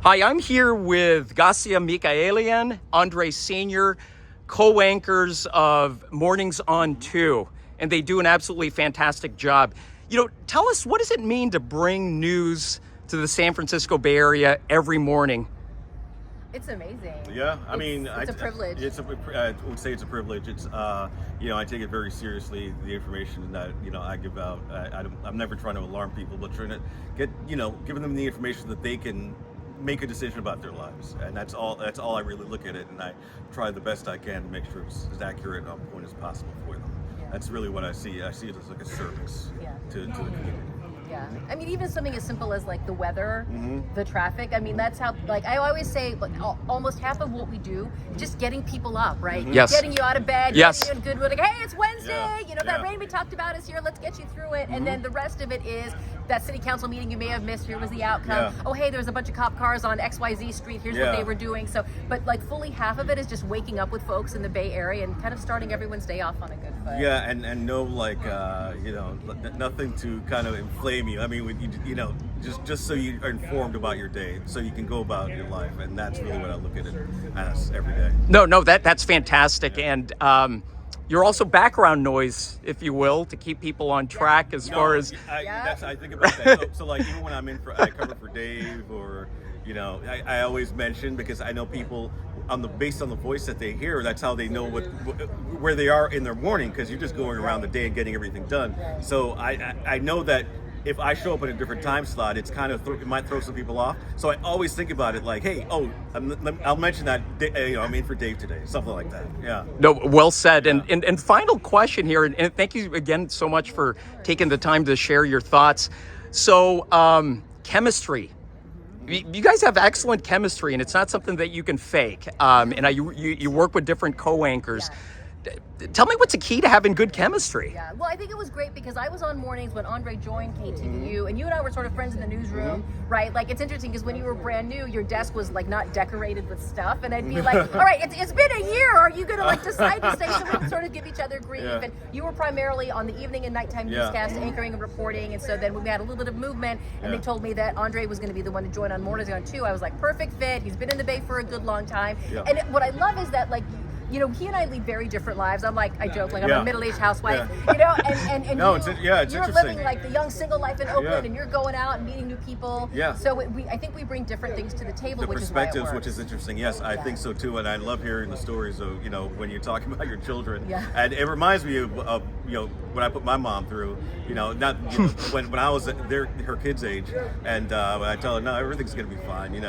Hi, I'm here with Gasia, Mikaelian, André Senor, co-anchors of Mornings on 2, and they do an absolutely fantastic job. You know, tell us, what does it mean to bring news to the San Francisco Bay Area every morning? It's amazing. Yeah, it's a privilege. I would say it's a privilege. It's I take it very seriously. The information that I give out. I'm never trying to alarm people, but trying to get giving them the information that they can make a decision about their lives, and that's all I really look at it, and I try the best I can to make sure it's as accurate and on point as possible for them. Yeah. That's really what I see. I see it as like a service to the community. Yeah, I mean, even something as simple as like the weather, the traffic. I mean, that's how, like, I always say, like, almost half of what we do, just getting people up, right? Yes. Getting you out of bed, Yes. getting you in good mood, like, hey, it's Wednesday, that Yeah. rain we talked about is here, let's get you through it. And then the rest of it is that city council meeting you may have missed, here was the outcome. Yeah. Oh, hey, there was a bunch of cop cars on XYZ street, here's what they were doing. So, but like fully half of it is just waking up with folks in the Bay Area and kind of starting everyone's day off on a good foot. Yeah, and no, like, nothing to kind of inflame you. I mean, just so you are informed about your day, so you can go about your life, and that's really what I look at it as every day. No, that's fantastic, and you're also background noise, if you will, to keep people on track as far as. I think about that. So like, even when I cover for Dave, or I always mention, because I know people based on the voice that they hear, that's how they know where they are in their morning, because you're just going around the day and getting everything done. So I know that if I show up at a different time slot, it's kind of it might throw some people off. So I always think about it like, hey, I'll mention that I'm in for Dave today, something like that. Yeah. No, well said. Yeah. And final question here, and thank you again so much for taking the time to share your thoughts. So chemistry. You guys have excellent chemistry, and it's not something that you can fake. And you work with different co-anchors. Yeah. Tell me what's the key to having good chemistry. Yeah, well, I think it was great because I was on mornings when André joined KTVU, and you and I were sort of friends in the newsroom, right? Like, it's interesting because when you were brand new, your desk was like not decorated with stuff, and I'd be like, all right, it's been a year. Are you going to like decide to say, so we can sort of give each other grief? Yeah. And you were primarily on the evening and nighttime newscast, anchoring and reporting, and so then when we had a little bit of movement, and they told me that André was going to be the one to join on Mornings on 2, I was like, perfect fit. He's been in the Bay for a good long time. Yeah. And what I love is that, like, he and I lead very different lives. I joke, like, I'm a middle-aged housewife, and no, you're interesting. living like the young single life in Oakland, and you're going out and meeting new people. Yeah. So I think we bring different things to the table, The which is why it perspectives, works. which is interesting. Yes, I think so too, and I love hearing the stories of when you're talking about your children. Yeah. And it reminds me of when I put my mom through. When I was her kid's age, and when I tell her, no, everything's gonna be fine. Even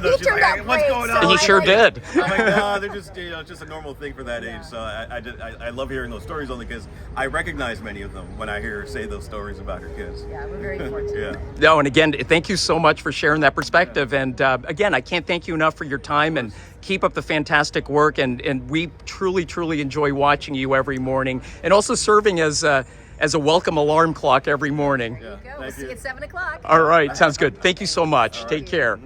though she's like, hey, what's going on? And he sure did. I'm like, no, they're just just a normal thing for that age. So I love hearing those stories, only because I recognize many of them when I hear her say those stories about her kids. Yeah, we're very fortunate. No, and again, thank you so much for sharing that perspective. And again, I can't thank you enough for your time, and keep up the fantastic work. And we truly enjoy watching you every morning, and also serving as a welcome alarm clock every morning. There you go. We'll see you at 7 o'clock. All right, sounds good. Thank you so much. Take care.